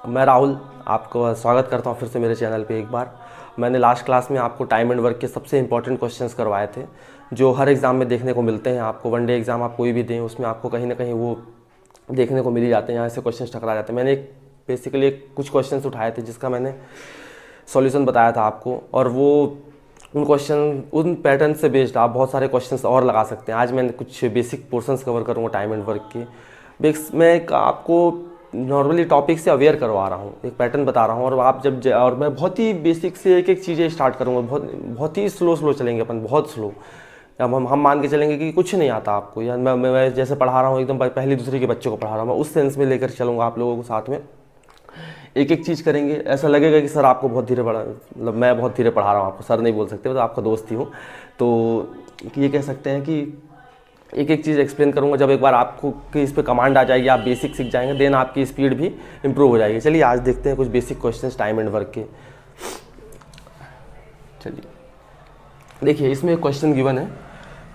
मैं राहुल आपको स्वागत करता हूँ फिर से मेरे चैनल पे एक बार। मैंने लास्ट क्लास में आपको टाइम एंड वर्क के सबसे इंपॉर्टेंट क्वेश्चंस करवाए थे जो हर एग्ज़ाम में देखने को मिलते हैं। आपको वनडे एग्ज़ाम आप कोई भी दें उसमें आपको कहीं ना कहीं वो देखने को मिल ही जाते हैं, यहाँ से क्वेश्चंस टकरा जाते हैं। मैंने बेसिकली कुछ क्वेश्चंस उठाए थे जिसका मैंने सॉल्यूशन बताया था आपको, और वो उन पैटर्न से बेस्ड आप बहुत सारे क्वेश्चंस और लगा सकते हैं। आज मैंने कुछ बेसिक पोर्शंस कवर करूँगा टाइम एंड वर्क के। मैं आपको नॉर्मली टॉपिक से अवेयर करवा रहा हूँ, एक पैटर्न बता रहा हूँ, और आप और मैं बहुत ही बेसिक से एक एक चीज़ें स्टार्ट करूँगा। बहुत बहुत ही स्लो चलेंगे अपन, बहुत स्लो। अब हम मान के चलेंगे कि कुछ नहीं आता आपको, या मैं जैसे पढ़ा रहा हूँ एकदम पहली दूसरी के बच्चों को पढ़ा रहा हूँ, मैं उस सेंस में लेकर चलूँगा आप लोगों को साथ में। एक एक चीज़ करेंगे, ऐसा लगेगा कि सर आपको बहुत धीरे पढ़ा, मतलब मैं बहुत धीरे पढ़ा रहा हूँ आपको, सर नहीं बोल सकते, मतलब आपका दोस्त ही हूँ। तो ये कह सकते हैं कि एक एक चीज़ एक्सप्लेन करूँगा। जब एक बार आपको कि इस पर कमांड आ जाएगी, आप बेसिक सीख जाएंगे, देन आपकी स्पीड भी इंप्रूव हो जाएगी। चलिए आज देखते हैं कुछ basic questions time and work के। चलिए देखिए, इसमें एक क्वेश्चन गिवन है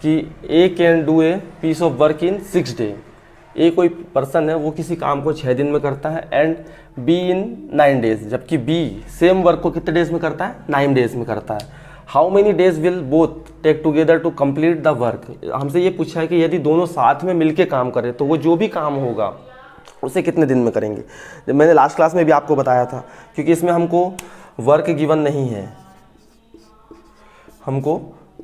कि A can do a piece of work in 6 day. A कोई पर्सन है, वो किसी काम को 6 दिन में करता है, एंड बी इन 9 डेज, जबकि बी सेम वर्क को कितने डेज में करता है? 9 डेज में करता है। How many days will both take together to complete the work. हमसे ये पूछा है कि यदि दोनों साथ में मिलके काम करें तो वो जो भी काम होगा उसे कितने दिन में करेंगे। जब मैंने लास्ट क्लास में भी आपको बताया था, क्योंकि इसमें हमको वर्क गिवन नहीं है, हमको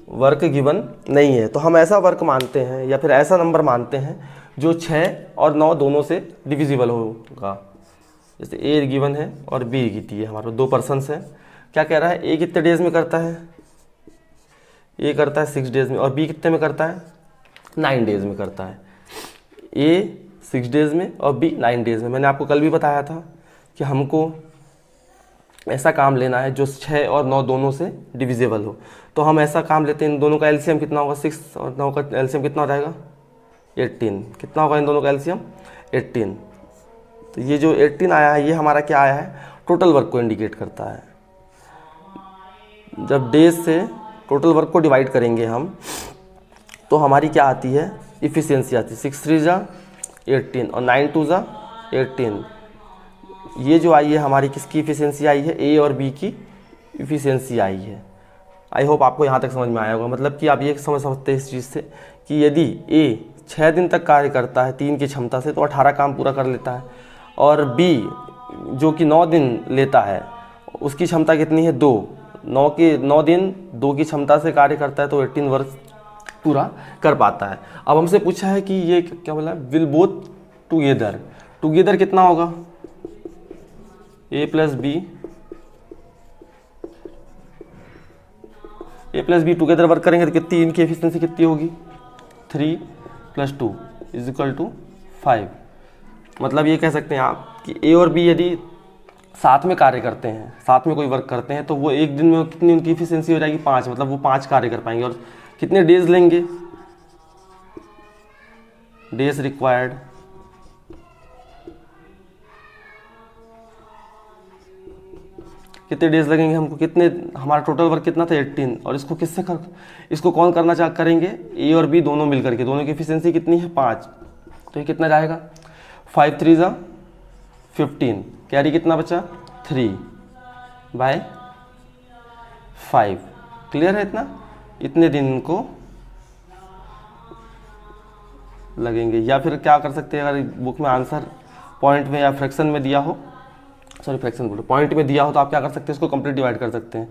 वर्क गिवन नहीं है, तो हम ऐसा वर्क मानते हैं या फिर ऐसा नंबर मानते हैं जो 6 और 9 दोनों से डिविजिबल होगा। जैसे ए गिवन है और बी गिटी है, हमारे पास 2 पर्सनस हैं। क्या कह रहा है? ए कितने डेज में करता है? ए करता है 6 डेज में, और बी कितने में करता है? 9 डेज में करता है। ए 6 डेज में और बी 9 डेज में। मैंने आपको कल भी बताया था कि हमको ऐसा काम लेना है जो 6 और 9 दोनों से डिविजिबल हो। तो हम ऐसा काम लेते हैं, इन दोनों का एलसीएम कितना होगा? 6 और 9 का एलसीएम कितना हो जाएगा? 18। कितना होगा इन दोनों का एलसीएम? 18। तो ये जो 18 आया है, ये हमारा क्या आया है? टोटल वर्क को इंडिकेट करता है। जब डेज से टोटल वर्क को डिवाइड करेंगे हम, तो हमारी क्या आती है? इफ़िशियंसी आती है। 6 3 जा 18 और 9 2 जा 18। ये जो आई है हमारी, किसकी इफ़िशियंसी आई है? ए और बी की इफ़िशियंसी आई है। आई होप आपको यहाँ तक समझ में आया होगा। मतलब कि आप ये समझ सकते हैं इस चीज़ से कि यदि ए 6 दिन तक कार्य करता है 3 की क्षमता से, तो 18 काम पूरा कर लेता है, और बी जो कि 9 दिन लेता है, उसकी क्षमता कितनी है? 2। 9 दिन 2 की क्षमता से कार्य करता है, तो 18 वर्क पूरा कर पाता है। अब हमसे पूछा है कि ये क्या बोला? Will both together. टुगेदर कितना होगा? ए प्लस बी टुगेदर वर्क करेंगे तो कितनी इनकी एफिशिएंसी कितनी होगी? 3 + 2 = 5। मतलब ये कह सकते हैं आप कि ए और बी यदि साथ में कार्य करते हैं, साथ में कोई वर्क करते हैं, तो वो एक दिन में कितनी उनकी एफिशिएंसी हो जाएगी? 5। मतलब वो 5 कार्य कर पाएंगे। और कितने डेज लेंगे? डेज रिक्वायर्ड, कितने डेज लगेंगे हमको? कितने, हमारा टोटल वर्क कितना था? 18। और इसको कौन करना करेंगे? ए और बी दोनों मिलकर के। दोनों की एफिशिएंसी कितनी है? 5। तो ये कितना जाएगा? 5 3 जा 15। कैरी कितना बचा? 3/5। क्लियर है? इतने दिन इनको लगेंगे। या फिर क्या कर सकते हैं, अगर बुक में आंसर पॉइंट में या फ्रैक्शन में दिया हो, सॉरी फ्रैक्शन बोलो, पॉइंट में दिया हो, तो आप क्या कर सकते हैं? इसको कंप्लीट डिवाइड कर सकते हैं।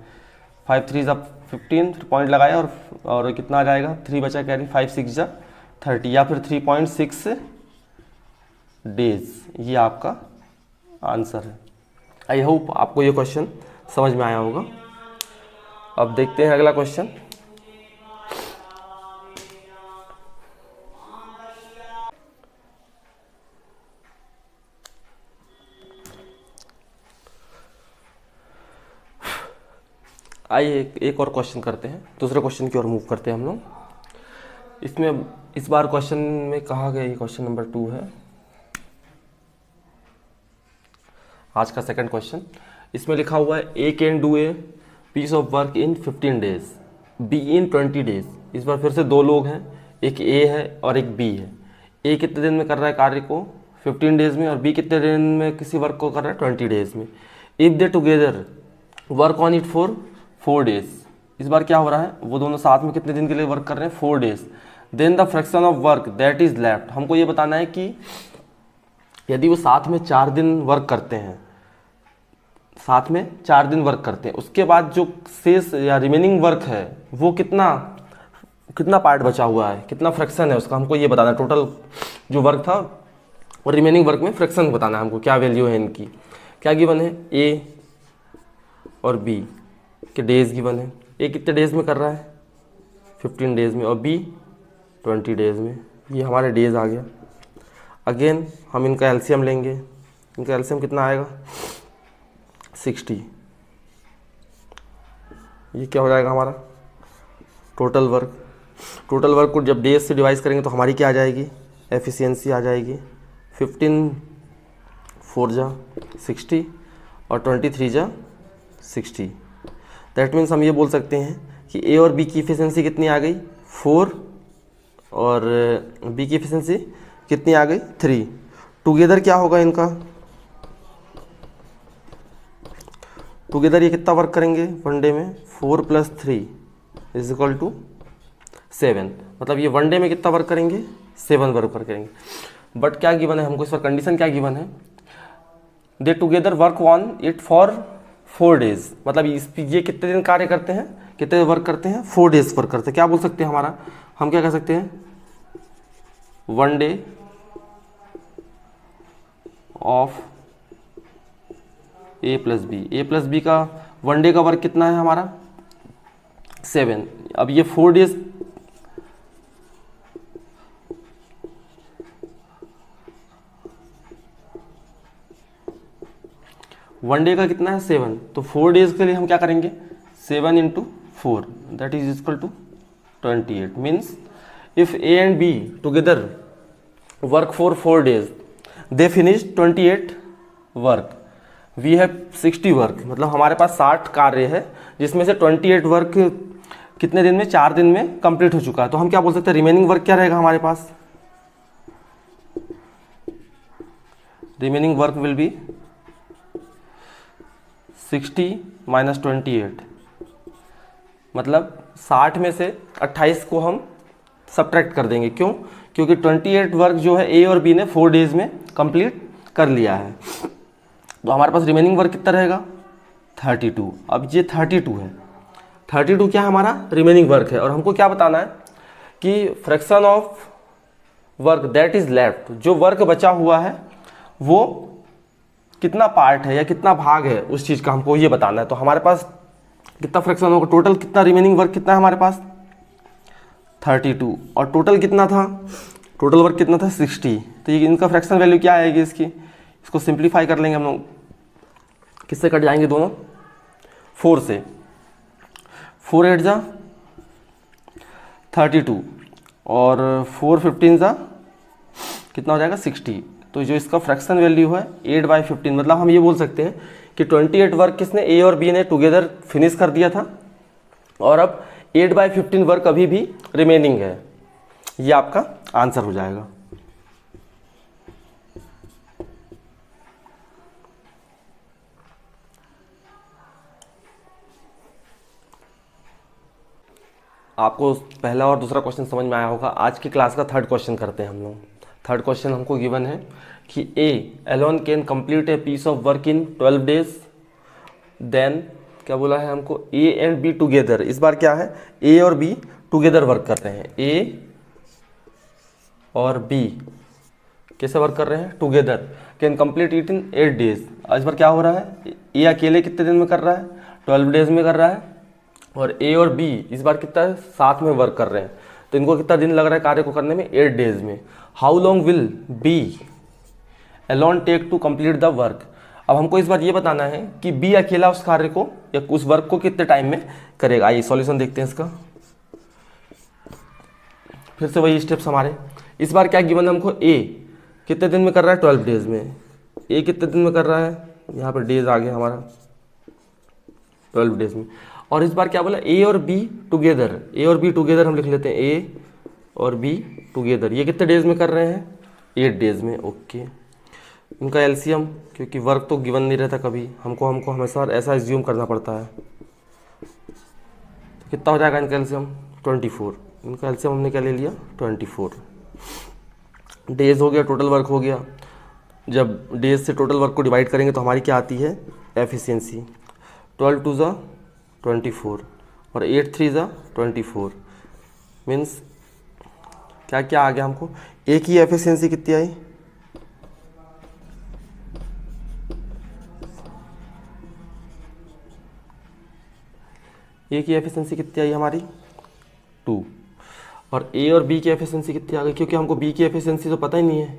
5 3 जा 15, फिर पॉइंट लगाया, और कितना आ जाएगा? 3 बचा कैरी। 5 6 जा 30, या फिर 3.6 डेज। ये आपका आंसर है। आई होप आपको ये क्वेश्चन समझ में आया होगा। अब देखते हैं अगला क्वेश्चन। आइए एक और क्वेश्चन करते हैं, दूसरे क्वेश्चन की ओर मूव करते हैं हम लोग। इसमें इस बार क्वेश्चन में कहा गया, ये क्वेश्चन नंबर 2 है, आज का सेकंड क्वेश्चन। इसमें लिखा हुआ है A can do a piece of work in 15 days, B in 20 days. इस बार फिर से 2 लोग हैं, एक ए है और एक बी है। ए कितने दिन में कर रहा है कार्य को? 15 डेज में, और बी कितने दिन में किसी वर्क को कर रहा है 20 डेज में। If they together work on it for 4 days, इस बार क्या हो रहा है, वो दोनों साथ में कितने दिन के लिए वर्क कर रहे हैं 4 days. Then the fraction of work that is left, हमको ये बताना है कि यदि वो साथ में 4 दिन वर्क करते हैं, साथ में 4 दिन वर्क करते हैं, उसके बाद जो शेष या रिमेनिंग वर्क है वो कितना पार्ट बचा हुआ है, कितना फ्रैक्शन है उसका, हमको ये बताना है। टोटल जो वर्क था और रिमेनिंग वर्क में फ्रैक्शन बताना है हमको, क्या वैल्यू है इनकी। क्या गिवन है, ए और बी के डेज गिवन है। ए कितने डेज में कर रहा है 15 डेज में, और बी 20 डेज में। ये हमारे डेज आ गया। अगेन हम इनका एलसीएम लेंगे, इनका एलसीएम कितना आएगा 60। ये क्या हो जाएगा हमारा टोटल वर्क। टोटल वर्क को जब डेज से डिवाइड करेंगे तो हमारी क्या आ जाएगी, एफिशिएंसी आ जाएगी 15 4 जा 60 और 23 जा 60। दैट मीन्स हम ये बोल सकते हैं कि ए और बी की एफिशिएंसी कितनी आ गई 4 और बी की एफिशिएंसी कितनी आ गई 3। टुगेदर क्या होगा इनका, टुगेदर ये कितना वर्क करेंगे वन डे में, 4 + 3 = 7। मतलब ये वन डे में कितना वर्क करेंगे 7 वर्क करेंगे। बट क्या गिवन है हमको, इस पर कंडीशन क्या गिवन है, दे together work on it for 4 days. मतलब ये कितने दिन कार्य करते हैं, कितने वर्क करते हैं 4 डेज वर्क करते हैं। क्या बोल सकते हैं हमारा, हम क्या कह सकते हैं, one day of A plus B. A plus B का वन डे का वर्क कितना है हमारा 7। अब ये 4 डेज, वन डे का कितना है 7, तो 4 डेज के लिए हम क्या करेंगे 7 × 4 that is = 28। Means if A and B together work for 4 days they finish 28 work, we have 60 work. मतलब हमारे पास 60 कार्य है जिसमें से 28 वर्क कितने दिन में, 4 दिन में कंप्लीट हो चुका है। तो हम क्या बोल सकते हैं, रिमेनिंग वर्क क्या रहेगा हमारे पास, रिमेनिंग वर्क विल बी 60 - 28। मतलब 60 में से 28 को हम सब्ट्रैक्ट कर देंगे। क्यों, क्योंकि 28 वर्क जो है ए और बी ने 4 डेज में कंप्लीट कर लिया है। तो हमारे पास रिमेनिंग वर्क कितना रहेगा 32। अब ये 32 है, 32 क्या है हमारा रिमेनिंग वर्क है। और हमको क्या बताना है कि fraction of work that is left, जो वर्क बचा हुआ है वो कितना पार्ट है या कितना भाग है उस चीज़ का, हमको ये बताना है। तो हमारे पास कितना फ्रैक्शन होगा, टोटल कितना रिमेनिंग वर्क कितना है हमारे पास 32, और टोटल कितना था, टोटल वर्क कितना था 60। तो ये इनका फ्रैक्शन वैल्यू क्या आएगी इसकी, इसको सिंप्लीफाई कर लेंगे हम लोग। किससे कट जाएंगे दोनों, 4 से, 4 × 8 जा 32 और 4 × 15 जा कितना हो जाएगा 60। तो जो इसका फ्रैक्शन वैल्यू है 8/15। मतलब हम ये बोल सकते हैं कि 28 वर्क किसने, ए और बी ने टुगेदर फिनिश कर दिया था, और अब 8/15 वर्क अभी भी रिमेनिंग है। ये आपका आंसर हो जाएगा। आपको पहला और दूसरा क्वेश्चन समझ में आया होगा। आज की क्लास का थर्ड क्वेश्चन करते हैं हम लोग। थर्ड क्वेश्चन हमको गिवन है कि A alone can complete a piece of work in 12 days. Then क्या बोला है हमको, ए एंड बी टुगेदर। इस बार क्या है, ए और बी टुगेदर वर्क कर रहे हैं। ए और बी कैसे वर्क कर रहे हैं, together, can complete it in 8 days. इस बार क्या हो रहा है, ए अकेले कितने दिन में कर रहा है 12 डेज में कर रहा है, और ए और बी इस बार कितना है साथ में वर्क कर रहे हैं। तो इनको कितना दिन लग रहा है कार्य को करने में 8 डेज में। How long will B alone take to complete the work. अब हमको इस बार ये बताना है कि बी अकेला उस कार्य को या उस वर्क को कितने टाइम में करेगा। आइए सॉल्यूशन देखते हैं इसका। फिर से वही स्टेप्स हमारे। इस बार क्या गिवन है हमको, ए कितने दिन में कर रहा है 12 डेज में। ए कितने दिन में कर रहा है, यहाँ पर डेज आ गया हमारा 12 डेज में। और इस बार क्या बोला, ए और बी टुगेदर। ए और बी टुगेदर हम लिख लेते हैं, ए और बी टुगेदर। ये कितने डेज में कर रहे हैं 8 डेज में। ओके, इनका एलसीएम, क्योंकि वर्क तो गिवन नहीं रहता कभी, हमको हमेशा ऐसा एज्यूम करना पड़ता है। तो कितना हो जाएगा इनका एलसीएम 24। इनका एलसीएम हमने क्या ले लिया 24। डेज हो गया, टोटल वर्क हो गया। जब डेज से टोटल वर्क को डिवाइड करेंगे तो हमारी क्या आती है एफिशिएंसी। 12 2 ज़ा 24 और 8 3 ज़ा 24 मीन्स क्या क्या आ गया हमको, एक ही एफिशिएंसी कितनी आई, ए की एफिशिएंसी कितनी आई हमारी 2। और ए और बी की एफिशिएंसी कितनी आ गई, क्योंकि हमको बी की एफिशिएंसी तो पता ही नहीं है,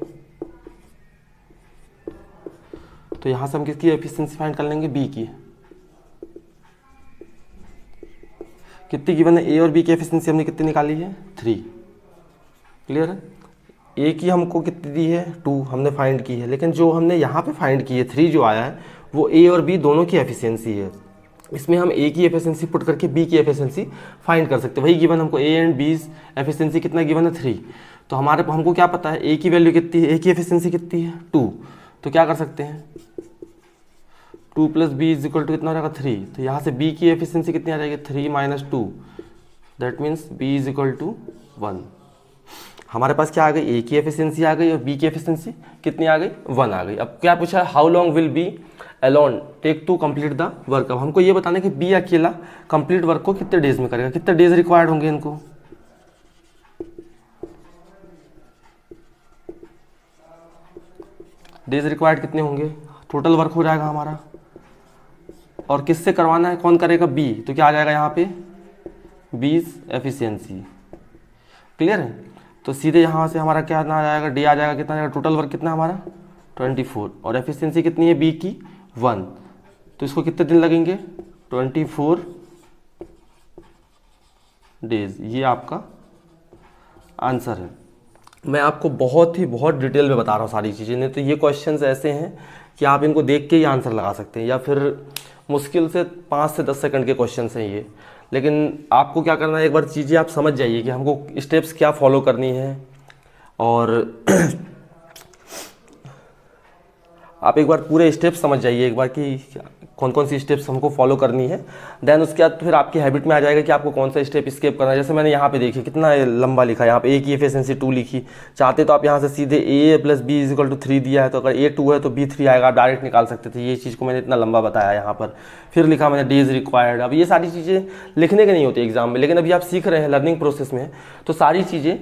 तो यहाँ से हम किसकी एफिशिएंसी फाइंड कर लेंगे बी की। कितनी गिवन है, ए और बी की एफिशिएंसी हमने कितनी निकाली है 3। क्लियर है। ए की हमको कितनी दी है 2 हमने फाइंड की है, लेकिन जो हमने यहाँ पे फाइंड की है 3 जो आया है वो ए और बी दोनों की एफिशिएंसी है। इसमें हम ए की एफिशिएंसी पुट करके बी की एफिशिएंसी फाइंड कर सकते हैं। वही गिवन हमको ए एंड बी एफिशिएंसी कितना गिवन है 3। तो हमको क्या पता है ए की वैल्यू कितनी है, ए की एफिशिएंसी कितनी है 2। तो क्या कर सकते हैं 2 + b = कितना हो जाएगा 3। तो यहाँ से b की एफिशिएंसी कितनी आ जाएगी 3 - 2, दैट मीन्स b = 1। हमारे पास क्या आ गई, a की एफिशिएंसी आ गई और b की एफिशिएंसी कितनी आ गई 1 आ गई। अब क्या पूछा है, how long will B alone take to complete the work. अब हमको ये बताना है कि b अकेला कंप्लीट वर्क को कितने डेज में करेगा, कितने डेज रिक्वायर्ड होंगे इनको। डेज रिक्वायर्ड कितने होंगे, टोटल वर्क हो जाएगा हमारा, और किससे करवाना है, कौन करेगा बी, तो क्या आ जाएगा यहाँ पे 20 एफिशिएंसी। क्लियर है। तो सीधे यहाँ से हमारा क्या आ जाएगा, डी आ जाएगा, कितना जाएगा, टोटल वर्क कितना हमारा 24 और एफिशिएंसी कितनी है बी की 1। तो इसको कितने दिन लगेंगे 24 डेज। ये आपका आंसर है। मैं आपको बहुत डिटेल में बता रहा हूँ सारी चीज़ें, नहीं तो ये क्वेश्चंस ऐसे हैं कि आप इनको देख के ही आंसर लगा सकते हैं, या फिर मुश्किल से 5 से 10 सेकंड के क्वेश्चंस हैं ये। लेकिन आपको क्या करना है, एक बार चीज़ें आप समझ जाइए कि हमको स्टेप्स क्या फॉलो करनी है, और आप एक बार पूरे स्टेप्स समझ जाइए एक बार कि कौन कौन सी स्टेप्स हमको फॉलो करनी है। देन उसके बाद फिर आपकी हैबिट में आ जाएगा कि आपको कौन सा स्टेप स्किप करना है। जैसे मैंने यहाँ पे देखिए कितना लंबा लिखा है, यहाँ पे ए की एफिशिएंसी 2 लिखी, चाहते तो आप यहाँ से सीधे a + b = 3 दिया है, तो अगर a 2 है तो b 3 आएगा, आप डायरेक्ट निकाल सकते थे। ये चीज़ को मैंने इतना लंबा बताया यहाँ पर। फिर लिखा मैंने डेज रिक्वायर्ड। अब ये सारी चीज़ें लिखने के नहीं होती एग्जाम में, लेकिन अभी आप सीख रहे हैं, लर्निंग प्रोसेस में, तो सारी चीज़ें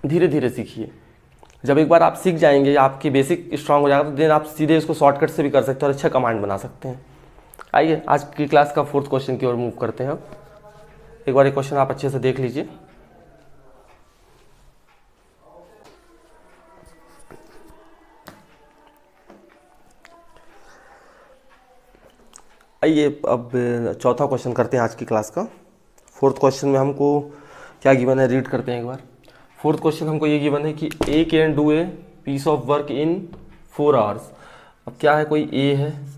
धीरे धीरे सीखिए। जब एक बार आप सीख जाएंगे, आपकी बेसिक स्ट्रांग हो जाएगा, तो देन आप सीधे इसको शॉर्टकट से भी कर सकते हैं और अच्छा कमांड बना सकते हैं। आइए आज की क्लास का 4th क्वेश्चन की ओर मूव करते हैं। अब एक बार ये क्वेश्चन आप अच्छे से देख लीजिए। आइए अब 4था क्वेश्चन करते हैं आज की क्लास का। 4th क्वेश्चन में हमको क्या गिवन है, रीड करते हैं एक बार। 4th क्वेश्चन हमको ये गिवन है कि A can do a piece of work in 4 hours. अब क्या है, कोई ए है,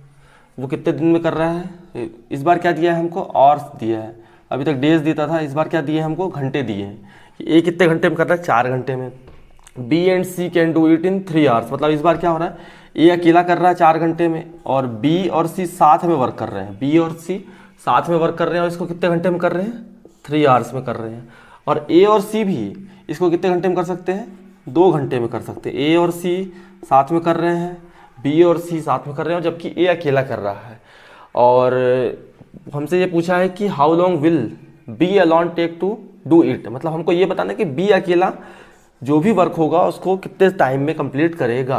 वो कितने दिन में कर रहा है। इस बार क्या दिया है हमको, आवर्स दिया है, अभी तक डेज देता था, इस बार क्या दिए हमको, घंटे दिए हैं। ए कितने घंटे में कर रहा है, 4 घंटे में। B and C can do it in 3 hours. मतलब इस बार क्या हो रहा है, ए अकेला कर रहा है 4 घंटे में, और बी और सी साथ में वर्क कर रहे हैं, बी और सी साथ में वर्क कर रहे हैं, और इसको कितने घंटे में कर रहे हैं, 3 आवर्स में कर रहे हैं। और ए और सी भी इसको कितने घंटे में कर सकते हैं, 2 घंटे में कर सकते हैं। ए और सी साथ में कर रहे हैं, बी और सी साथ में कर रहे हैं, जबकि ए अकेला कर रहा है। और हमसे ये पूछा है कि how long will B alone take to do it. मतलब हमको ये बताना है कि बी अकेला जो भी वर्क होगा उसको कितने टाइम में कंप्लीट करेगा।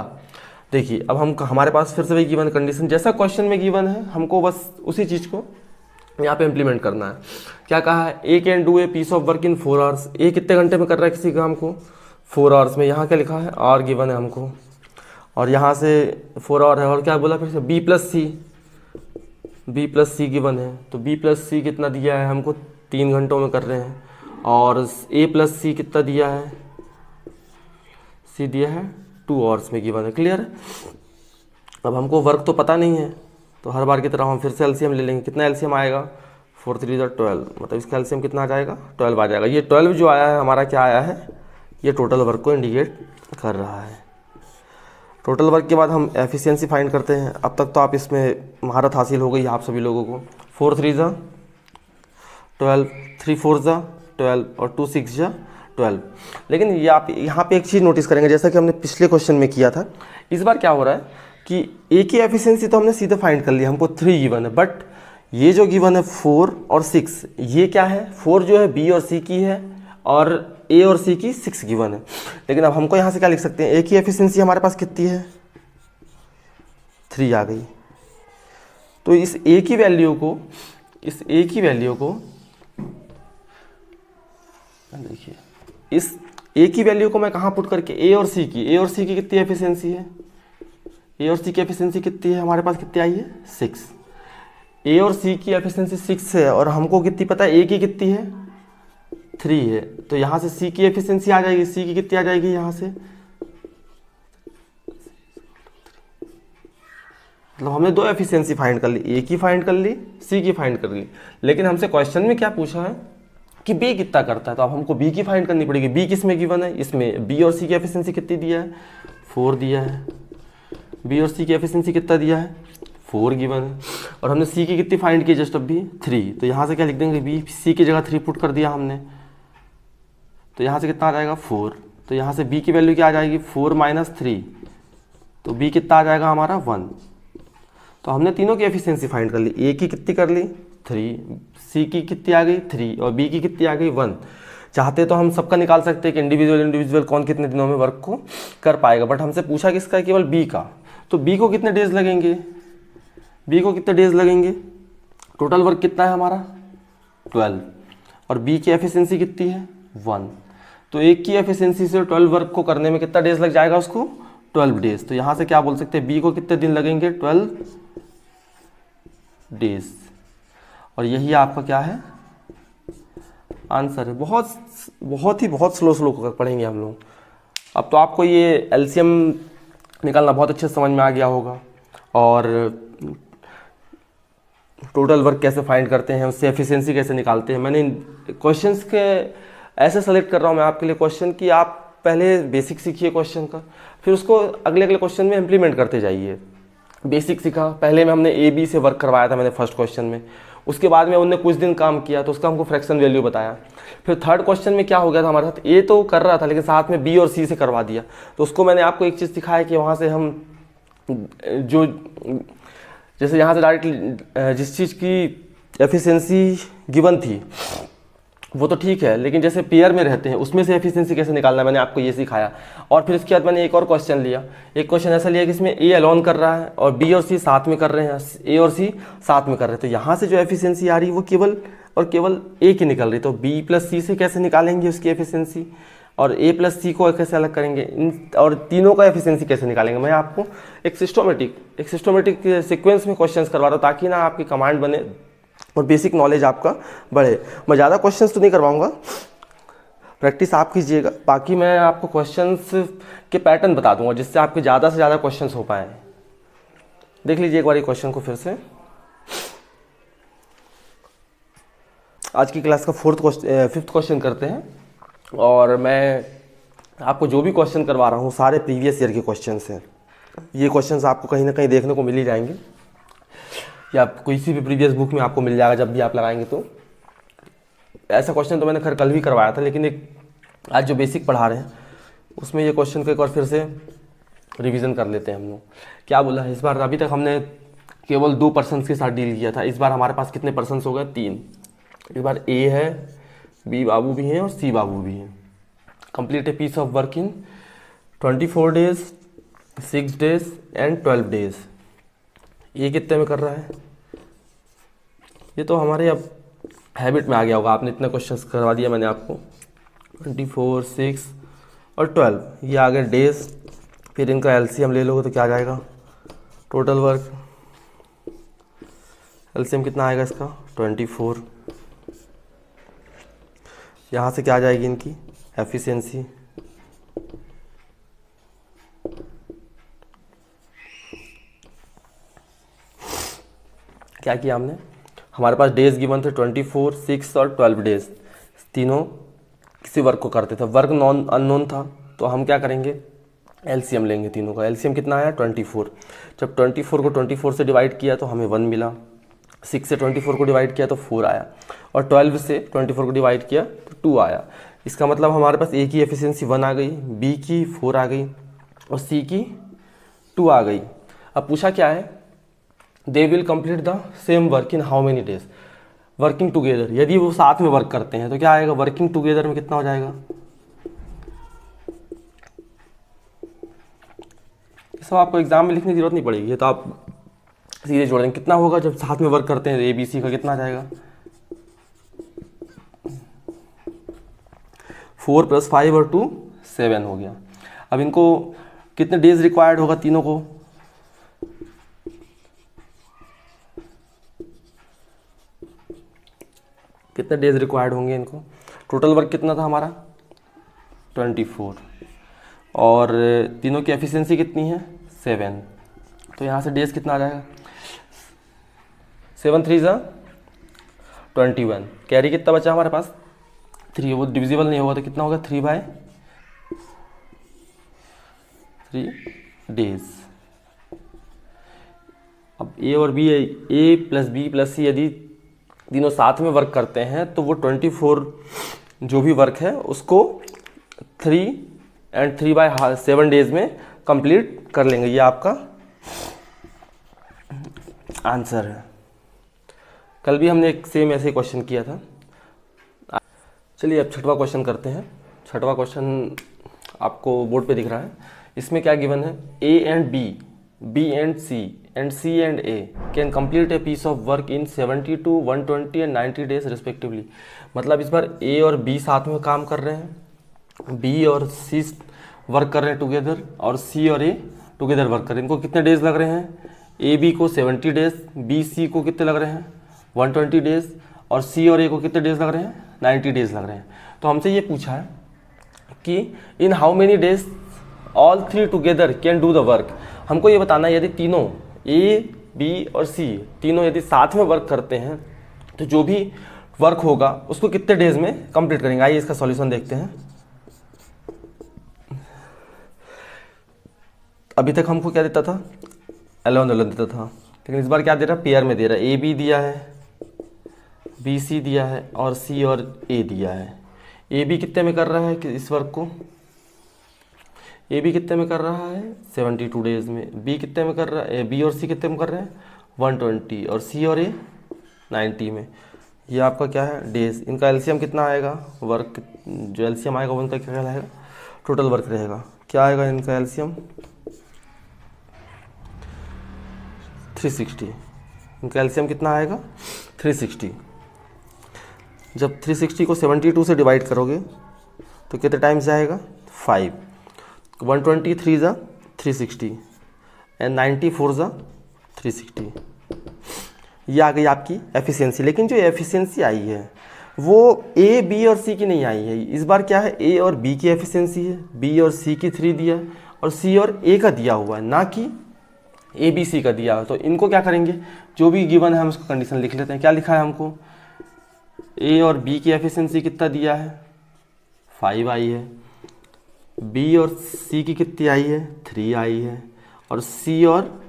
देखिए अब हम हमारे पास फिर से वही गिवन कंडीशन जैसा क्वेश्चन में गिवन है, हमको बस उसी चीज़ को यहाँ पे इम्प्लीमेंट करना है। क्या कहा है, A can do a piece of work in 4 hours. A कितने घंटे में कर रहा है किसी काम को, 4 आवर्स में। यहाँ क्या लिखा है, आर गिवन है हमको, और यहाँ से 4 आवर है, और क्या बोला फिर से बी प्लस सी गिवन है। तो बी प्लस सी कितना दिया है हमको, 3 घंटों में कर रहे हैं। और ए प्लस सी कितना दिया है, सी दिया है 2 आवर्स में गिवन है। क्लियर है। अब हमको वर्क तो पता नहीं है, तो हर बार की तरह हम फिर से एलसीएम ले लेंगे। कितना एलसीएम आएगा, 4 3 12, मतलब इसका एलसीएम कितना आ जाएगा, 12 आ जाएगा। ये 12 जो आया है हमारा क्या आया है, ये टोटल वर्क को इंडिकेट कर रहा है। टोटल वर्क के बाद हम एफिशिएंसी फाइंड करते हैं। अब तक तो आप इसमें महारत हासिल हो गई आप सभी लोगों को। 4 3 ज़ा 12, 3 4 ज़ा 12 और 2 6 ज़ा 12। लेकिन ये आप यहाँ पे एक चीज़ नोटिस करेंगे, जैसा कि हमने पिछले क्वेश्चन में किया था, इस बार क्या हो रहा है कि ए की एफिशिएंसी तो हमने सीधे फाइंड कर लिया, हमको 3 गिवन है, बट ये जो गिवन है 4 और 6, ये क्या है, 4 जो है बी और सी की है और ए और सी की 6 गिवन है। लेकिन अब हमको यहाँ से क्या लिख सकते हैं, ए की एफिशिएंसी हमारे पास कितनी है, 3 आ गई। तो इस ए की वैल्यू को देखिए, इस ए की वैल्यू को मैं कहाँ पुट करके, ए और सी की कितनी एफिशिएंसी है, ए और सी की एफिशिएंसी कितनी है हमारे पास, कितनी आई है 6। ए और सी की एफिशिएंसी 6 है और हमको कितनी पता है, ए की कितनी है 3 है। तो यहाँ से सी की एफिशिएंसी आ जाएगी, सी की कितनी आ जाएगी यहाँ से, मतलब हमने 2 एफिशिएंसी फाइंड कर ली, ए की फाइंड कर ली, सी की फाइंड कर ली। लेकिन हमसे क्वेश्चन में क्या पूछा है कि बी कितना करता है, तो अब हमको बी की फाइंड करनी पड़ेगी। बी किस में गिवन है, इसमें बी और सी की एफिशिएंसी कितनी दिया है, 4 दिया है। बी और सी की एफिशिएंसी कितना दिया है, 4 गिवन है। और हमने सी की कितनी फाइंड की जस्ट अभी 3, तो यहाँ से क्या लिख देंगे, बी सी की जगह 3 पुट कर दिया हमने, तो यहाँ से कितना आ जाएगा 4। तो यहाँ से बी की वैल्यू क्या आ जाएगी, 4 - 3, तो बी कितना आ जाएगा हमारा 1। तो हमने तीनों की एफिशिएंसी फाइंड कर ली, ए की कितनी कर ली 3, सी की कितनी आ गई 3 और बी की कितनी आ गई 1। चाहते तो हम सबका निकाल सकते हैं कि इंडिविजुअल कौन कितने दिनों में वर्क को कर पाएगा, बट हमसे पूछा किसका है, केवल बी का। तो बी को कितने डेज लगेंगे, टोटल वर्क कितना है हमारा 12 और बी की एफिशिएंसी कितनी है 1। तो एक की एफिशिएंसी से 12 वर्क को करने में कितना डेज लग जाएगा उसको, 12 डेज। तो यहाँ से क्या बोल सकते हैं, बी को कितने दिन लगेंगे 12 डेज। और यही आपका क्या है आंसर है। बहुत स्लो पढ़ेंगे हम लोग। अब तो आपको ये एलसीएम निकालना बहुत अच्छे से समझ में आ गया होगा और टोटल वर्क कैसे फाइंड करते हैं, उससे एफिशिएंसी कैसे निकालते हैं। मैंने क्वेश्चंस के ऐसे सेलेक्ट कर रहा हूँ मैं आपके लिए क्वेश्चन कि आप पहले बेसिक सीखिए क्वेश्चन का, फिर उसको अगले क्वेश्चन में इम्प्लीमेंट करते जाइए। बेसिक सीखा, पहले में हमने ए बी से वर्क करवाया था मैंने फर्स्ट क्वेश्चन में, उसके बाद में उनने कुछ दिन काम किया तो उसका हमको फ्रैक्शन वैल्यू बताया। फिर थर्ड क्वेश्चन में क्या हो गया था हमारे साथ, ए तो कर रहा था लेकिन साथ में बी और सी से करवा दिया, तो उसको मैंने आपको एक चीज़ सिखाया कि वहाँ से हम जो जैसे यहाँ से डायरेक्ट जिस चीज़ की एफिशिएंसी गिवन थी वो तो ठीक है, लेकिन जैसे पेयर में रहते हैं उसमें से एफिशिएंसी कैसे निकालना है मैंने आपको ये सिखाया। और फिर इसके बाद मैंने एक और क्वेश्चन लिया, एक क्वेश्चन ऐसा लिया कि इसमें ए अलोन कर रहा है और बी और सी साथ में कर रहे हैं, ए और सी साथ में कर रहे हैं, तो यहाँ से जो एफिशिएंसी आ रही है वो केवल और केवल ए की निकल रही। तो बी प्लस सी से कैसे निकालेंगे उसकी एफिशिएंसी, और ए प्लस सी को कैसे अलग करेंगे, इन और तीनों का एफिशिएंसी कैसे निकालेंगे। मैं आपको एक सिस्टोमेटिक सीक्वेंस में क्वेश्चंस करवा रहा हूँ ताकि ना आपकी कमांड बने और बेसिक नॉलेज आपका बढ़े। मैं ज़्यादा क्वेश्चंस तो नहीं करवाऊंगा, प्रैक्टिस आप कीजिएगा, बाकी मैं आपको क्वेश्चंस के पैटर्न बता दूंगा जिससे आपके ज़्यादा से ज़्यादा क्वेश्चंस हो पाए। देख लीजिए एक बार क्वेश्चन को फिर से। आज की क्लास का फिफ्थ क्वेश्चन करते हैं और मैं आपको जो भी क्वेश्चन करवा रहा हूँ सारे प्रीवियस ईयर के क्वेश्चंस हैं। ये क्वेश्चंस आपको कहीं ना कहीं देखने को मिल ही जाएंगे या किसी भी प्रीवियस बुक में आपको मिल जाएगा जब भी आप लगाएंगे। तो ऐसा क्वेश्चन तो मैंने खैर कल भी करवाया था, लेकिन एक आज जो बेसिक पढ़ा रहे हैं उसमें ये क्वेश्चन को एक बार फिर से रिवीजन कर लेते हैं हम लोग। क्या बोला है इस बार, अभी तक हमने केवल 2 पर्सन्स के साथ डील किया था, इस बार हमारे पास कितने पर्सन्स हो गए 3। इस बार ए है, बी बाबू भी हैं और सी बाबू भी हैं। Complete a piece of work in 24 days, 6 days and 12 days. ये कितने में कर रहा है, ये तो हमारे अब हैबिट में आ गया होगा, आपने इतने क्वेश्चंस करवा दिया मैंने आपको। 24, 6 और 12 ये आ गए डेज। फिर इनका एलसीएम ले लोगे तो क्या आ जाएगा, टोटल वर्क एलसीएम कितना आएगा इसका 24। यहाँ से क्या आ जाएगी इनकी एफिशिएंसी, क्या किया हमने, हमारे पास डेज गिवन थे 24, 6 और 12 डेज। तीनों किसी वर्क को करते थे, वर्क अननोन था, तो हम क्या करेंगे एलसीएम लेंगे तीनों का। एलसीएम कितना आया 24। जब 24 को 24 से डिवाइड किया तो हमें 1 मिला, 6 से 24 को डिवाइड किया तो 4 आया, और 12 से 24 को डिवाइड किया तो 2 आया। इसका मतलब हमारे पास ए की एफिशिएंसी 1 आ गई, बी की 4 आ गई और सी की 2 आ गई। अब पूछा क्या है, they will complete the same work in how many days working together. यदि वो साथ में वर्क करते हैं तो क्या आएगा, वर्किंग टुगेदर में कितना हो जाएगा, सब आपको एग्जाम में लिखने की जरूरत नहीं पड़ेगी, ये तो आप सीधे जोड़ देंगे। कितना होगा जब साथ में वर्क करते हैं, ए बी सी का कितना आ जाएगा, 4 + 5 और 2 7 हो गया। अब इनको कितने डेज रिक्वायर्ड होगा तीनों को, कितने डेज रिक्वायर्ड होंगे इनको। टोटल वर्क कितना था हमारा 24 और तीनों की एफिशिएंसी कितनी है 7, तो यहाँ से डेज कितना आ जाएगा 7 3 × 21। कैरी कितना बचा हमारे पास 3, वो डिविजिबल नहीं होगा तो कितना होगा 3/3 डेज। अब ए और B, A plus B plus सी यदि तीनों साथ में वर्क करते हैं तो वो 24 जो भी वर्क है उसको 3 और 3/7 डेज में कंप्लीट कर लेंगे। ये आपका आंसर है। कल भी हमने एक सेम ऐसे क्वेश्चन किया था। चलिए अब छठवां क्वेश्चन करते हैं। छठवां क्वेश्चन आपको बोर्ड पे दिख रहा है। इसमें क्या गिवन है, A and B, B and C and C and A can complete a piece of work in 72, 120 and 90 days respectively. मतलब इस बार ए और बी साथ में काम कर रहे हैं, बी और सी वर्क कर रहे हैं टुगेदर, और सी और ए टुगेदर वर्क कर रहे हैं। इनको कितने डेज लग रहे हैं, ए बी को 70 डेज, बी सी को कितने लग रहे हैं 120 डेज, और सी और ए को कितने डेज लग रहे हैं 90 डेज लग रहे हैं। तो हमसे ये पूछा है कि in how many days all 3 together can do the work. हमको ये बताना है यदि तीनों ए बी और सी तीनों यदि साथ में वर्क करते हैं तो जो भी वर्क होगा उसको कितने डेज में कंप्लीट करेंगे। आइए इसका सॉल्यूशन देखते हैं। अभी तक हमको क्या देता था 11 देता था, लेकिन इस बार क्या दे रहा है, पेयर में दे रहा है। ए बी दिया है, बी सी दिया है और सी और ए दिया है। ए बी कितने में कर रहा है कि इस वर्क को, ए बी कितने में कर रहा है 72 डेज में, बी कितने में कर रहा है, बी और सी कितने में कर रहे हैं 120, और सी और ए 90 में। ये आपका क्या है डेज। इनका एलसीएम कितना आएगा, वर्क जो एलसीएम आएगा वो इनका क्या कहलाएगा, टोटल वर्क रहेगा। क्या आएगा इनका एलसीएम 360। इनका एलसीएम कितना आएगा 360। जब 360 को 72 से डिवाइड करोगे तो कितने टाइम्स जाएगा 5, 120 3 × 360 एंड 90 4 × 360। ये आ गई आपकी एफिशिएंसी। लेकिन जो एफिशिएंसी आई है वो ए बी और सी की नहीं आई है। इस बार क्या है, ए और बी की एफिशिएंसी है, बी और सी की 3 दिया और सी और ए का दिया हुआ है, ना कि ए बी सी का दिया हुआ। तो इनको क्या करेंगे, जो भी गिवन है हम उसको कंडीशन लिख लेते हैं। क्या लिखा है हमको, ए और बी की एफिशिएंसी कितना दिया है 5 आई है, बी और सी की कितनी आई है 3 आई है, और सी और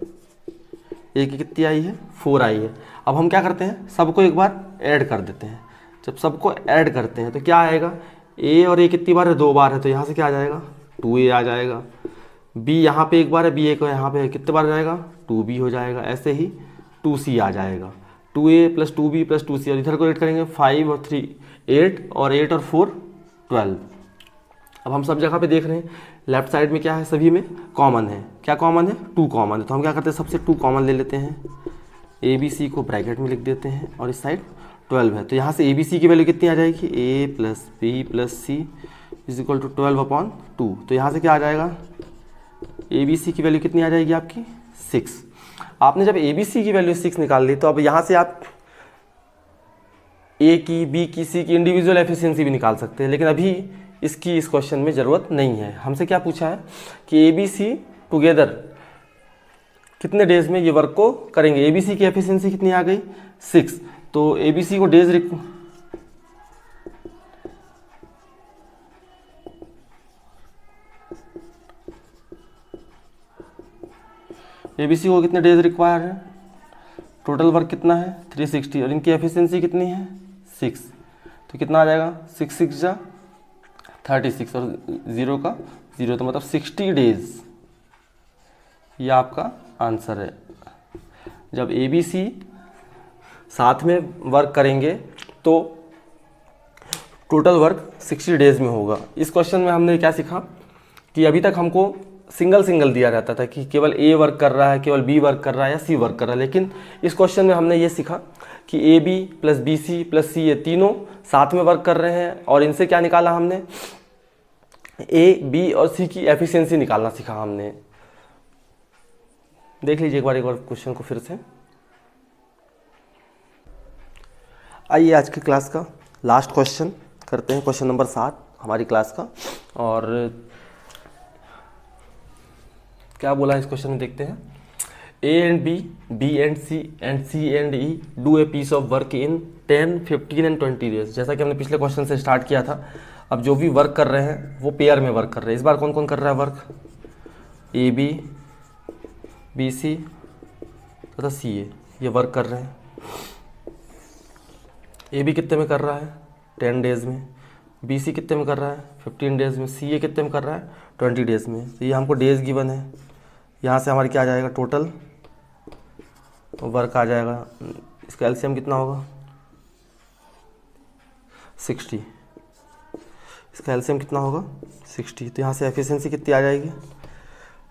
ए की कितनी आई है 4 आई है। अब हम क्या करते हैं, सबको एक बार ऐड कर देते हैं। जब सबको ऐड करते हैं तो क्या आएगा, ए और ए कितनी बार है 2 बार है, तो यहाँ से क्या आ जाएगा 2a आ जाएगा। बी यहाँ पे एक बार है, बी एक यहाँ पे है, कितने बार जाएगा 2b हो जाएगा। ऐसे ही 2c आ जाएगा, 2a + 2b + 2c, और इधर को ऐड करेंगे 5 और 3 8, और 8 और 4 12। अब हम सब जगह पे देख रहे हैं लेफ्ट साइड में क्या है, सभी में कॉमन है। क्या कॉमन है 2 कॉमन है। तो हम क्या करते हैं, सबसे 2 कॉमन ले लेते हैं, ए बी सी को ब्रैकेट में लिख देते हैं, और इस साइड 12 है। तो यहाँ से ए बी सी की वैल्यू कितनी आ जाएगी, a + b + c = 12/2। तो यहाँ से क्या आ जाएगा, ए बी सी की वैल्यू कितनी आ जाएगी आपकी 6। आपने जब ए बी सी की वैल्यू 6 निकाल ली तो अब यहाँ से आप ए की, बी की, सी की इंडिविजुअल एफिशिएंसी भी निकाल सकते हैं, लेकिन अभी इसकी इस क्वेश्चन में ज़रूरत नहीं है। हमसे क्या पूछा है कि ए बी सी टुगेदर कितने डेज में ये वर्क को करेंगे। ए बी सी की एफिशिएंसी कितनी आ गई 6, तो ए बी सी को डेज ABC को कितने डेज रिक्वायर है, टोटल वर्क कितना है 360 और इनकी एफिशिएंसी कितनी है 6, तो कितना आ जाएगा 6 6 जा 36 और 0 का 0, तो मतलब 60 डेज, ये आपका आंसर है। जब ABC साथ में वर्क करेंगे तो टोटल वर्क 60 डेज में होगा। इस क्वेश्चन में हमने क्या सीखा कि अभी तक हमको सिंगल सिंगल दिया रहता था कि केवल A वर्क कर रहा है, केवल B वर्क कर रहा है या C वर्क कर रहा है, लेकिन इस क्वेश्चन में हमने ये सीखा कि AB plus BC plus C ये तीनों साथ में वर्क कर रहे हैं और इनसे क्या निकाला हमने, A B और C की एफिशिएंसी निकालना सीखा हमने। देख लीजिए एक बार क्वेश्चन को फिर से। आइए आज की क्लास का लास्ट क्वेश्चन करते हैं, क्वेश्चन नंबर 7 हमारी क्लास का। और क्या बोला है इस क्वेश्चन में देखते हैं। A and B, B and C and C and E do a piece of work in 10, 15 and 20 days। जैसा कि हमने पिछले क्वेश्चन से स्टार्ट किया था, अब जो भी वर्क कर रहे हैं वो पेयर में वर्क कर रहे हैं। इस बार कौन कौन कर रहा है वर्क, AB, BC तथा CA ये वर्क कर रहे हैं। AB कितने में कर रहा है 10 डेज में, BC कितने में कर रहा है 15 डेज में, CA कितने में कर रहा है 20 डेज में। तो ये हमको डेज गिवन है, यहाँ से हमारी क्या आ जाएगा टोटल वर्क आ जाएगा, इसका एलसीएम कितना होगा 60, इसका एलसीएम कितना होगा 60। तो यहाँ से एफिशिएंसी कितनी आ जाएगी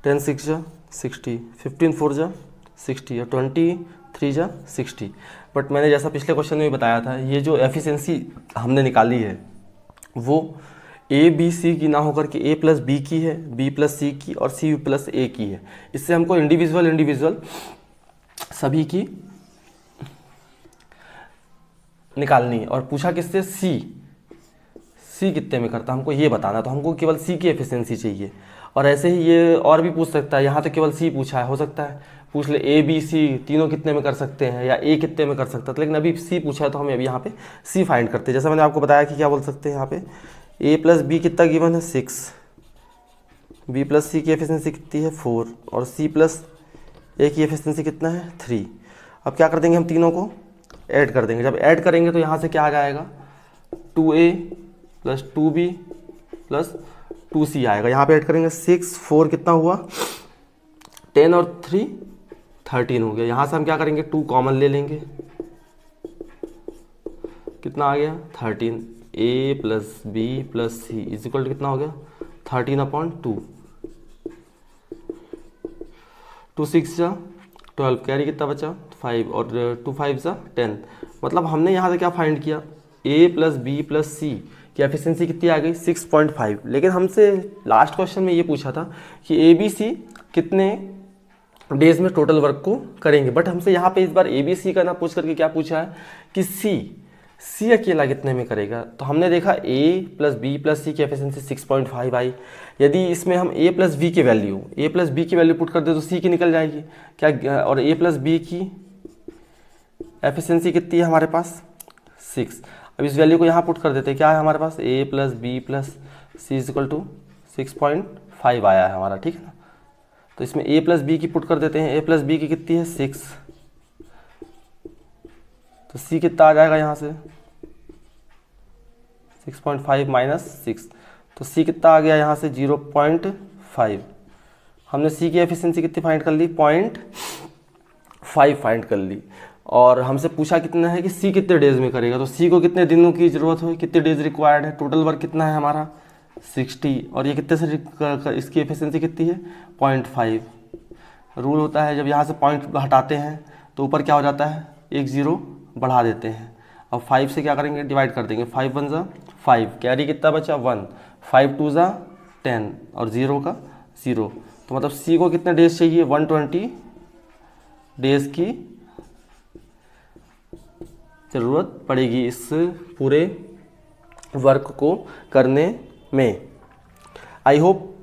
10 6 जा 60, 15 4 जा 60 और 23 जा 60। बट मैंने जैसा पिछले क्वेश्चन में बताया था, ये जो एफिशिएंसी हमने निकाली है वो A B C की ना होकर के A प्लस B की है, B प्लस C की और C प्लस A की है। इससे हमको इंडिविजुअल सभी की निकालनी है। और पूछा किससे, C कितने में करता है हमको ये बताना, तो हमको केवल C की एफिशिएंसी चाहिए। और ऐसे ही ये और भी पूछ सकता है, यहाँ तो केवल C पूछा है, हो सकता है पूछ ले A B C तीनों कितने में कर सकते हैं या A कितने में कर सकता है, लेकिन अभी C पूछा है तो हम अभी यहाँ पे C फाइंड करते हैं। जैसा मैंने आपको बताया कि क्या बोल सकते हैं यहाँ पे A प्लस B कितना गिवन है 6, B प्लस C की एफिशिएंसी कितनी है 4 और C प्लस A की एफिशिएंसी कितना है 3। अब क्या कर देंगे, हम तीनों को ऐड कर देंगे। जब ऐड करेंगे तो यहाँ से क्या आ जाएगा 2A plus 2B plus 2C आएगा। यहाँ पे ऐड करेंगे 6 4 कितना हुआ 10 और 3 13 हो गया। यहाँ से हम क्या करेंगे 2 कॉमन ले लेंगे, कितना आ गया 13। A plus B plus C is equal to कितना हो गया 13/2, 2 6 जा 12, कैरी कितना बचा 5 और 2 5 जा 10। मतलब हमने यहाँ से क्या फाइंड किया, A plus B plus C की एफिशिएंसी कितनी आ गई 6.5। लेकिन हमसे लास्ट क्वेश्चन में ये पूछा था कि ABC कितने डेज में टोटल वर्क को करेंगे, बट हमसे यहाँ पे इस बार ABC का ना पूछ करके क्या पूछा है कि C अकेला कितने में करेगा। तो हमने देखा A plus B plus C की एफिशिएंसी 6.5 आई। यदि इसमें हम A प्लस B की वैल्यू पुट कर दे तो C की निकल जाएगी क्या, और A प्लस B की एफिशिएंसी कितनी है हमारे पास 6। अब इस वैल्यू को यहाँ पुट कर देते हैं, क्या है हमारे पास A plus B plus C is equal to 6.5 आया है हमारा, ठीक है ना। तो इसमें A प्लस B की पुट कर देते हैं, A प्लस B की कितनी है 6, तो C कितना आ जाएगा यहाँ से 6.5 माइनस 6, तो C कितना आ गया यहाँ से 0.5। हमने C की एफिशिएंसी कितनी फाइंड कर ली 0.5 फाइंड कर ली। और हमसे पूछा कितना है कि C कितने डेज में करेगा, तो C को कितने दिनों की ज़रूरत हो, कितने डेज रिक्वायर्ड है, टोटल वर्क कितना है हमारा 60 और ये कितने से इसकी एफिशिएंसी कितनी है 0.5। रूल होता है जब यहाँ से पॉइंट हटाते हैं तो ऊपर क्या हो जाता है एक 0 बढ़ा देते हैं। अब 5 से क्या करेंगे डिवाइड कर देंगे, 5 1 जा 5, कैरी कितना बचा 1, 5 2 जा 10 और 0 का 0। तो मतलब C को कितने डेज चाहिए 120 डेज की ज़रूरत पड़ेगी इस पूरे वर्क को करने में। आई होप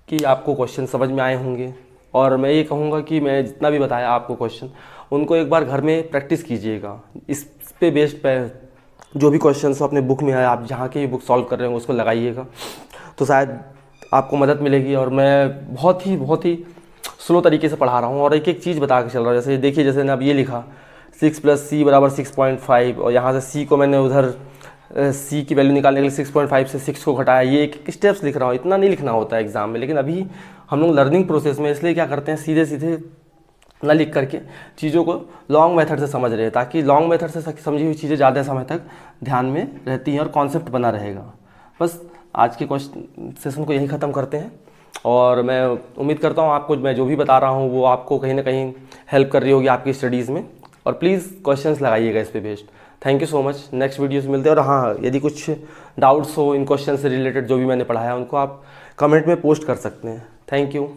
कि आपको क्वेश्चन समझ में आए होंगे और मैं ये कहूँगा कि मैं जितना भी बताया आपको क्वेश्चन उनको एक बार घर में प्रैक्टिस कीजिएगा। इस पे बेस्ड पे जो भी क्वेश्चन अपने बुक में है, आप जहाँ की भी बुक सॉल्व कर रहे हो उसको लगाइएगा तो शायद आपको मदद मिलेगी। और मैं बहुत ही स्लो तरीके से पढ़ा रहा हूँ और एक एक चीज़ बता के चल रहा हूँ। जैसे देखिए, जैसे अब ये लिखा 6 + c = 6.5 और यहाँ से c को मैंने उधर c की वैल्यू निकालने के लिए 6.5 से 6 को घटाया। ये एक स्टेप्स लिख रहा हूँ, इतना नहीं लिखना होता है एग्जाम में। लेकिन अभी हम लोग लर्निंग प्रोसेस में, इसलिए क्या करते हैं, सीधे सीधे ना लिख करके चीज़ों को लॉन्ग मेथड से समझ रहे हैं, ताकि लॉन्ग मेथड से समझी हुई चीज़ें ज़्यादा समय तक ध्यान में रहती हैं और कॉन्सेप्ट बना रहेगा। बस आज के क्वेश्चन सेशन को यहीं ख़त्म करते हैं और मैं उम्मीद करता हूँ आपको मैं जो भी बता रहा हूँ वो आपको कहीं ना कहीं हेल्प कर रही होगी आपकी स्टडीज़ में। और प्लीज़ क्वेश्चंस लगाइएगा इस पे based. Thank you so much. Next videos मिलते हैं। और हाँ, यदि कुछ डाउट्स हो इन क्वेश्चन से रिलेटेड जो भी मैंने पढ़ाया, उनको आप कमेंट में पोस्ट कर सकते हैं। Thank you.